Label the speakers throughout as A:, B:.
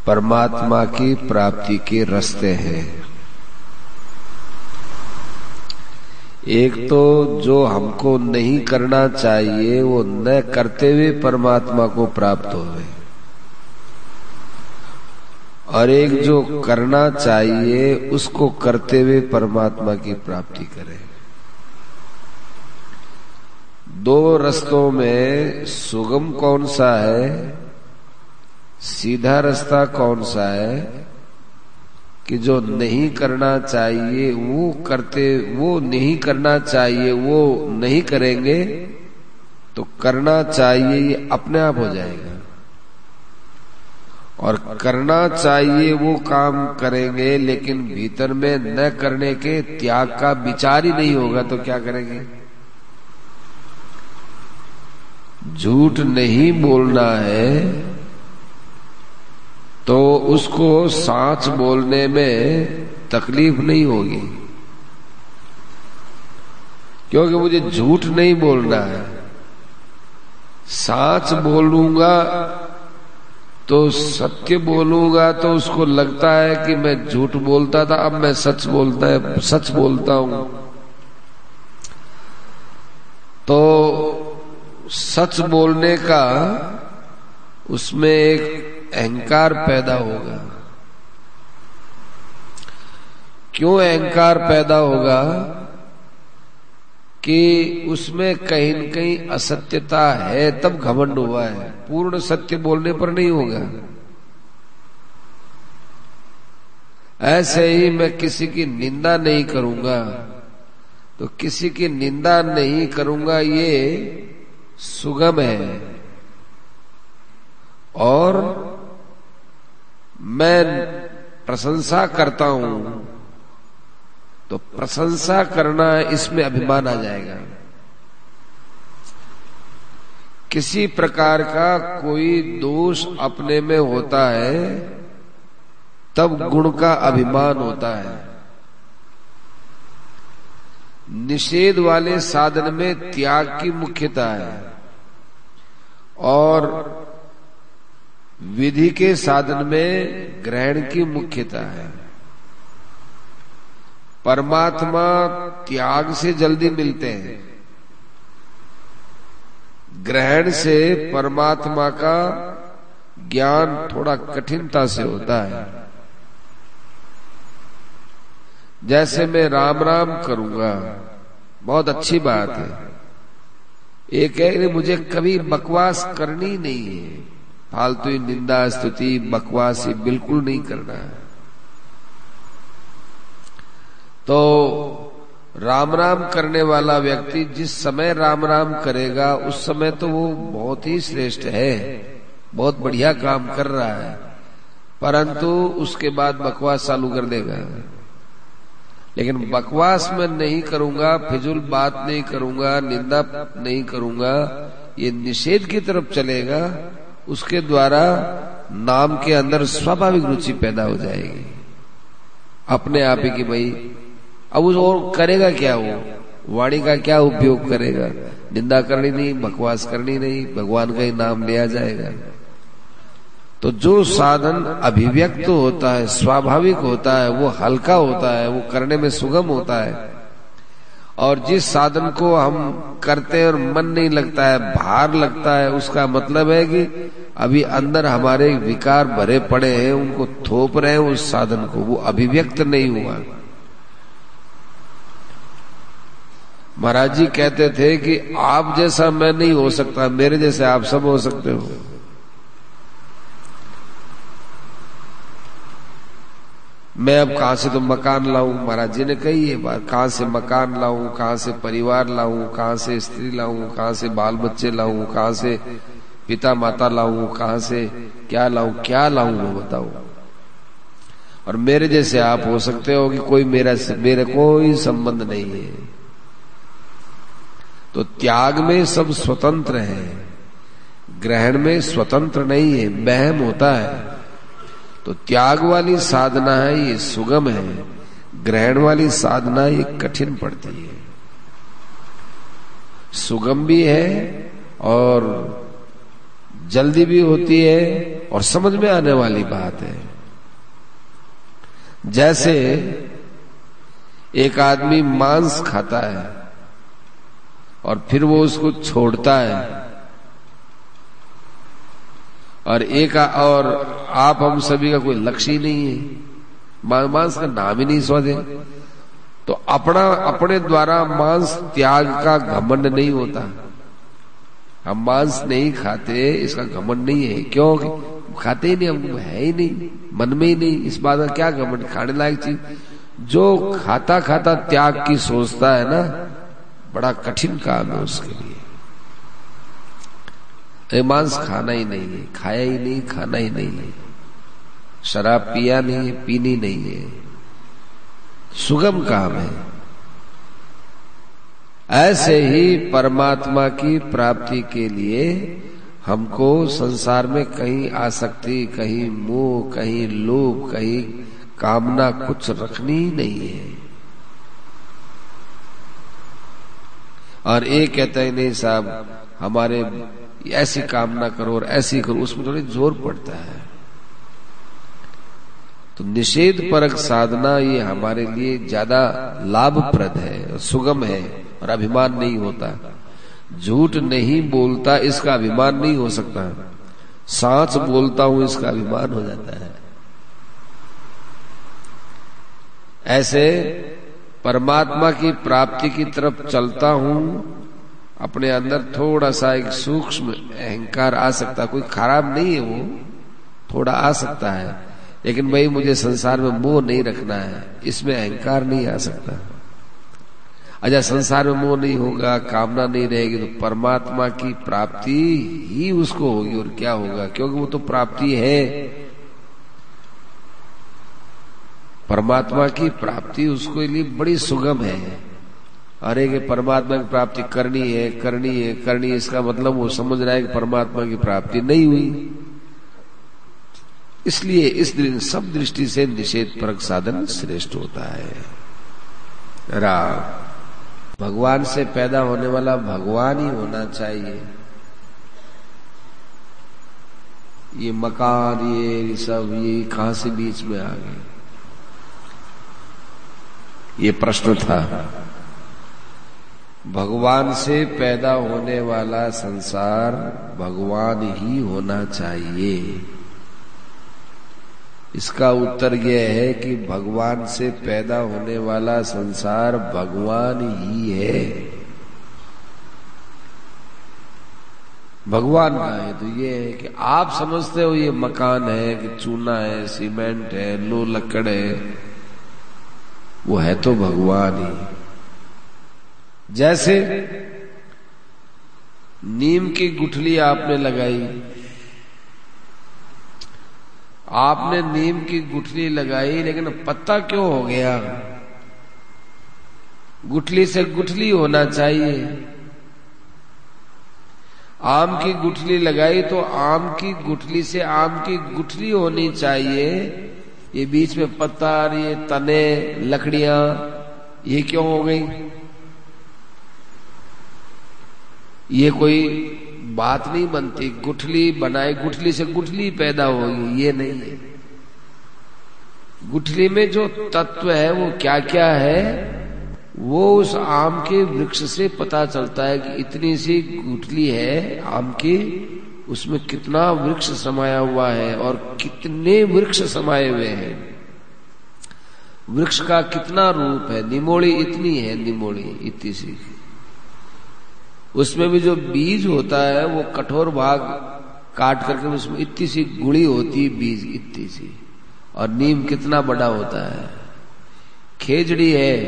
A: परमात्मा की प्राप्ति के रास्ते हैं। एक तो जो हमको नहीं करना चाहिए वो न करते हुए परमात्मा को प्राप्त होवे, और एक जो करना चाहिए उसको करते हुए परमात्मा की प्राप्ति करे। दो रास्तों में सुगम कौन सा है, सीधा रास्ता कौन सा है कि जो नहीं करना चाहिए वो करते, वो नहीं करना चाहिए वो नहीं करेंगे तो करना चाहिए ये अपने आप हो जाएगा, और करना चाहिए वो काम करेंगे लेकिन भीतर में न करने के त्याग का विचार ही नहीं होगा तो क्या करेंगे। झूठ नहीं बोलना है तो उसको सच बोलने में तकलीफ नहीं होगी, क्योंकि मुझे झूठ नहीं बोलना है। सच बोलूंगा तो सत्य बोलूंगा तो उसको लगता है कि मैं झूठ बोलता था, अब मैं सच बोलता हूं। तो सच बोलने का उसमें एक अहंकार पैदा होगा। क्यों अहंकार पैदा होगा कि उसमें कहीं न कहीं असत्यता है, तब घमंड हुआ है। पूर्ण सत्य बोलने पर नहीं होगा। ऐसे ही मैं किसी की निंदा नहीं करूंगा, तो किसी की निंदा नहीं करूंगा ये सुगम है, और मैं प्रशंसा करता हूं तो प्रशंसा करना इसमें अभिमान आ जाएगा। किसी प्रकार का कोई दोष अपने में होता है तब गुण का अभिमान होता है। निषेध वाले साधन में त्याग की मुख्यता है, और विधि के साधन में ग्रहण की मुख्यता है। परमात्मा त्याग से जल्दी मिलते हैं, ग्रहण से परमात्मा का ज्ञान थोड़ा कठिनता से होता है। जैसे मैं राम राम करूंगा, बहुत अच्छी बात है। एक है कि मुझे कभी बकवास करनी नहीं है, फालतू निंदा स्तुति बकवास बिल्कुल नहीं करना है। तो राम राम करने वाला व्यक्ति जिस समय राम राम करेगा उस समय तो वो बहुत ही श्रेष्ठ है, बहुत बढ़िया काम कर रहा है, परंतु उसके बाद बकवास चालू कर देगा। लेकिन बकवास मैं नहीं करूंगा, फिजूल बात नहीं करूंगा, निंदा नहीं करूंगा, ये निषेध की तरफ चलेगा। उसके द्वारा नाम के अंदर स्वाभाविक रुचि पैदा हो जाएगी अपने आप ही कि भाई अब उस और करेगा क्या, वो वाणी का क्या उपयोग करेगा। निंदा करनी नहीं, बकवास करनी नहीं, भगवान का ही नाम लिया जाएगा। तो जो साधन अभिव्यक्त होता है, स्वाभाविक होता है, वो हल्का होता है, वो करने में सुगम होता है। और जिस साधन को हम करते हैं और मन नहीं लगता है, भार लगता है, उसका मतलब है कि अभी अंदर हमारे विकार भरे पड़े हैं, उनको थोप रहे हैं उस साधन को, वो अभिव्यक्त नहीं हुआ। महाराज जी कहते थे कि आप जैसा मैं नहीं हो सकता, मेरे जैसे आप सब हो सकते हो। मैं अब कहां से तो मकान लाऊं, महाराज जी ने कही ये बात, कहां से मकान लाऊं, कहां से परिवार लाऊं, कहां से स्त्री लाऊं, कहां से बाल बच्चे लाऊं, कहां से पिता माता लाऊं, कहां से क्या लाऊं वो बताओ। और मेरे जैसे आप हो सकते हो कि कोई मेरे कोई संबंध नहीं है। तो त्याग में सब स्वतंत्र है, ग्रहण में स्वतंत्र नहीं है, वहम होता है। तो त्याग वाली साधना है ये सुगम है, ग्रहण वाली साधना ये कठिन पड़ती है। सुगम भी है और जल्दी भी होती है और समझ में आने वाली बात है। जैसे एक आदमी मांस खाता है और फिर वो उसको छोड़ता है, और आप हम सभी का कोई लक्ष्य ही नहीं है, मांस का नाम ही नहीं सोचे, तो अपने द्वारा मांस त्याग का घमंड नहीं होता। हम मांस नहीं खाते इसका घमंड नहीं है, क्यों? खाते ही नहीं, हम है ही नहीं, मन में ही नहीं, इस बात का क्या घमंड? खाने लायक चीज जो खाता खाता त्याग की सोचता है ना, बड़ा कठिन काम है उसके लिए। मांस खाना ही नहीं है, खाया ही नहीं, खाना ही नहीं है, शराब पिया नहीं है, पीनी नहीं है, सुगम काम है। ऐसे ही परमात्मा की प्राप्ति के लिए हमको संसार में कहीं आसक्ति, कहीं मोह, कहीं लोभ, कहीं कामना कुछ रखनी ही नहीं है। और एक कहता है नहीं साहब हमारे ऐसी कामना करो और ऐसी करो, उसमें थोड़ी जोर पड़ता है। तो निषेध परक साधना ये हमारे लिए ज्यादा लाभप्रद है, सुगम है, और अभिमान नहीं होता। झूठ नहीं बोलता इसका अभिमान नहीं हो सकता, सांच बोलता हूं इसका अभिमान हो जाता है। ऐसे परमात्मा की प्राप्ति की तरफ चलता हूं, अपने अंदर थोड़ा सा एक सूक्ष्म अहंकार आ सकता, कोई खराब नहीं है, वो थोड़ा आ सकता है, लेकिन भाई मुझे संसार में मोह नहीं रखना है, इसमें अहंकार नहीं आ सकता। अच्छा, संसार में मोह नहीं होगा, कामना नहीं रहेगी, तो परमात्मा की प्राप्ति ही उसको होगी, और क्या होगा? क्योंकि वो तो प्राप्ति है, परमात्मा की प्राप्ति उसके लिए बड़ी सुगम है। अरे कि परमात्मा की प्राप्ति करनी है, करनी है, करनी है, इसका मतलब वो समझ रहा है कि परमात्मा की प्राप्ति नहीं हुई। इसलिए इस दिन सब दृष्टि से निषेध परक साधन श्रेष्ठ होता है। भगवान से पैदा होने वाला भगवान ही होना चाहिए। ये मकान ये सब ये कहां से बीच में आ गए, ये प्रश्न था। भगवान से पैदा होने वाला संसार भगवान ही होना चाहिए। इसका उत्तर यह है कि भगवान से पैदा होने वाला संसार भगवान ही है। भगवान का है तो ये है कि आप समझते हो ये मकान है कि चूना है, सीमेंट है, लो लकड़ है, वो है तो भगवान ही। जैसे नीम की गुठली आपने लगाई, आपने नीम की गुठली लगाई, लेकिन पत्ता क्यों हो गया? गुठली से गुठली होना चाहिए। आम की गुठली लगाई तो आम की गुठली से आम की गुठली होनी चाहिए। ये बीच में पत्ता, ये तने, लकड़ियां, ये क्यों हो गई? ये कोई बात नहीं बनती। गुठली बनाई, गुठली से गुठली पैदा होगी, ये नहीं है। गुठली में जो तत्व है वो क्या क्या है, वो उस आम के वृक्ष से पता चलता है कि इतनी सी गुठली है आम की, उसमें कितना वृक्ष समाया हुआ है और कितने वृक्ष समाये हुए हैं, वृक्ष का कितना रूप है। निमोड़ी इतनी है, निमोड़ी इतनी सी, उसमें भी जो बीज होता है वो कठोर भाग काट करके उसमें इतनी सी गुड़ी होती है, बीज इतनी सी। और नीम कितना बड़ा होता है। खेजड़ी है,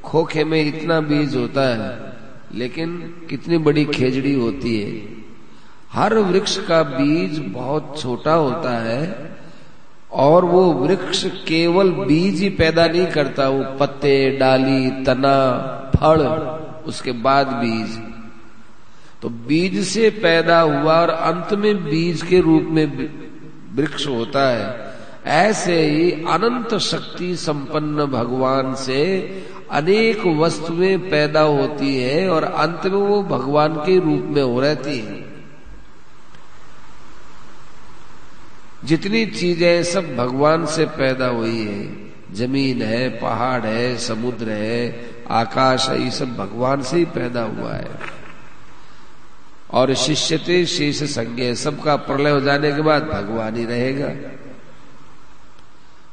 A: खोखे में इतना बीज होता है, लेकिन कितनी बड़ी खेजड़ी होती है। हर वृक्ष का बीज बहुत छोटा होता है, और वो वृक्ष केवल बीज ही पैदा नहीं करता, वो पत्ते, डाली, तना, फल, उसके बाद बीज। तो बीज से पैदा हुआ और अंत में बीज के रूप में वृक्ष होता है। ऐसे ही अनंत शक्ति संपन्न भगवान से अनेक वस्तुएं पैदा होती है और अंत में वो भगवान के रूप में हो रहती है। जितनी चीजें सब भगवान से पैदा हुई है, जमीन है, पहाड़ है, समुद्र है, आकाश है, ये सब भगवान से ही पैदा हुआ है। और शिष्यते शेष संज्ञा, सबका प्रलय हो जाने के बाद भगवान ही रहेगा।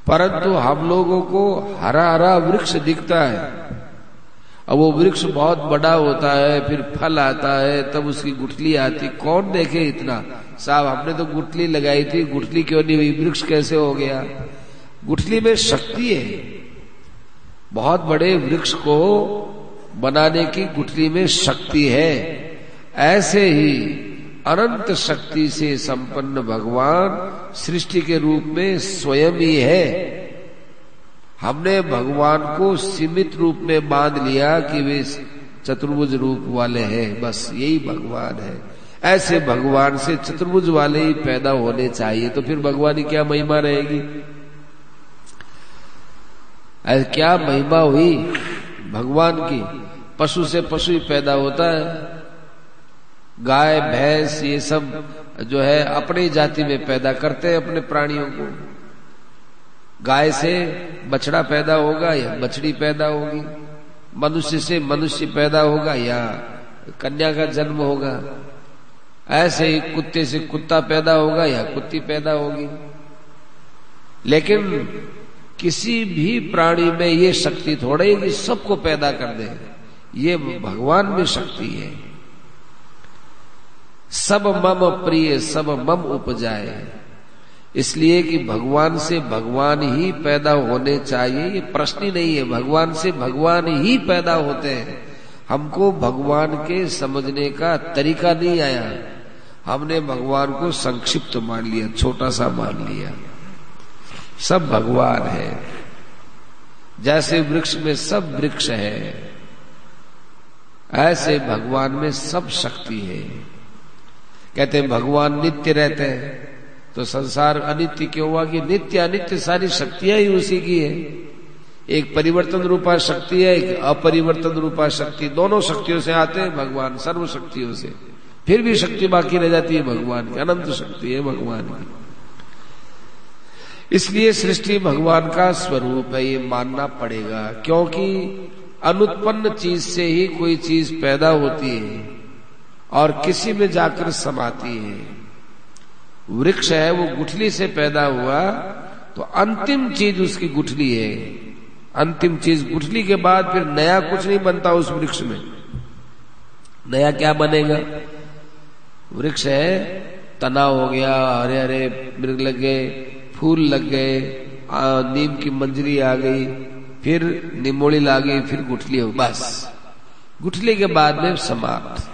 A: परंतु हम लोगों को हरा हरा वृक्ष दिखता है, अब वो वृक्ष बहुत बड़ा होता है, फिर फल आता है, तब उसकी गुठली आती, कौन देखे इतना। साहब हमने तो गुठली लगाई थी, गुठली क्यों नहीं हुई, वृक्ष कैसे हो गया। गुठली में शक्ति है, बहुत बड़े वृक्ष को बनाने की गुठली में शक्ति है। ऐसे ही अनंत शक्ति से संपन्न भगवान सृष्टि के रूप में स्वयं ही है। हमने भगवान को सीमित रूप में बांध लिया कि वे चतुर्भुज रूप वाले हैं, बस यही भगवान है। ऐसे भगवान से चतुर्भुज वाले ही पैदा होने चाहिए, तो फिर भगवान की क्या महिमा रहेगी। क्या महिमा हुई भगवान की। पशु से पशु ही पैदा होता है, गाय भैंस ये सब जो है अपनी जाति में पैदा करते हैं अपने प्राणियों को। गाय से बछड़ा पैदा होगा या बछड़ी पैदा होगी, मनुष्य से मनुष्य पैदा होगा या कन्या का जन्म होगा। ऐसे ही कुत्ते से कुत्ता पैदा होगा या कुत्ती पैदा होगी। लेकिन किसी भी प्राणी में ये शक्ति थोड़ा ही कि सबको पैदा कर दे, ये भगवान में शक्ति है। सब मम प्रिय सब मम उपजाए, इसलिए कि भगवान से भगवान ही पैदा होने चाहिए, ये प्रश्न ही नहीं है। भगवान से भगवान ही पैदा होते हैं। हमको भगवान के समझने का तरीका नहीं आया, हमने भगवान को संक्षिप्त मान लिया, छोटा सा मान लिया। सब भगवान है, जैसे वृक्ष में सब वृक्ष है, ऐसे भगवान में सब शक्ति है। कहते हैं भगवान नित्य रहते हैं, तो संसार अनित्य क्यों हुआ कि नित्य अनित्य सारी शक्तियां ही उसी की है। एक परिवर्तन रूपा शक्ति है, एक अपरिवर्तन रूपा शक्ति, दोनों शक्तियों से आते हैं भगवान, सर्व शक्तियों से। फिर भी शक्ति बाकी रह जाती है भगवान की, अनंत शक्ति है भगवान की। इसलिए सृष्टि भगवान का स्वरूप है, ये मानना पड़ेगा। क्योंकि अनुत्पन्न चीज से ही कोई चीज पैदा होती है और किसी में जाकर समाती है। वृक्ष है वो गुठली से पैदा हुआ, तो अंतिम चीज उसकी गुठली है। अंतिम चीज गुठली के बाद फिर नया कुछ नहीं बनता उस वृक्ष में। नया क्या बनेगा। वृक्ष है, तना हो गया, हरे हरे मृग लग गए, फूल लग गए, नीम की मंजरी आ गई, फिर निमोली ला गई, फिर गुठली हो, बस गुठली के बाद में समाप्त।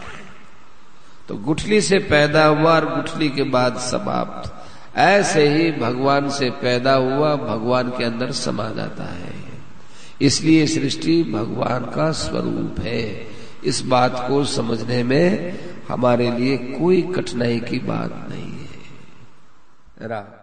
A: तो गुठली से पैदा हुआ और गुठली के बाद समाप्त। ऐसे ही भगवान से पैदा हुआ, भगवान के अंदर समा जाता है। इसलिए सृष्टि भगवान का स्वरूप है। इस बात को समझने में हमारे लिए कोई कठिनाई की बात नहीं है।